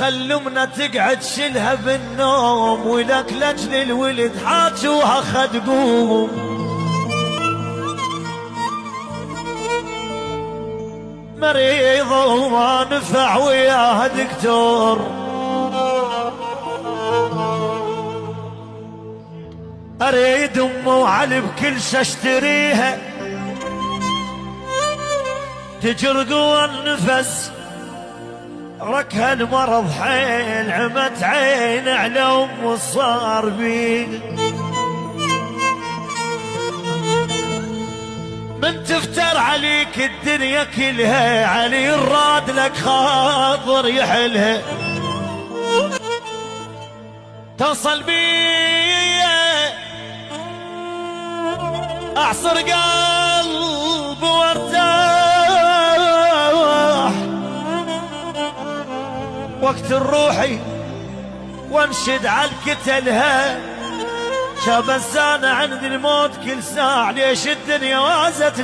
خلمنا تقعد شلها بالنوم، ولك لاجل الولد حاجوها خد قوم. مريضة وما نفع وياها دكتور، اريد ام وعلي بكل شي اشتريها، تجر قوى النفس ركها المرض حيل، عمت عين على ام الصار بيه. من تفتر عليك الدنيا كلها، علي الراد لك خاطر يحلها، توصل بي اعصر قلب وارتاح، وقت الروحي وانشد على الكتلها، شاب السانة عند الموت كل ساعة، ليش الدنيا وازت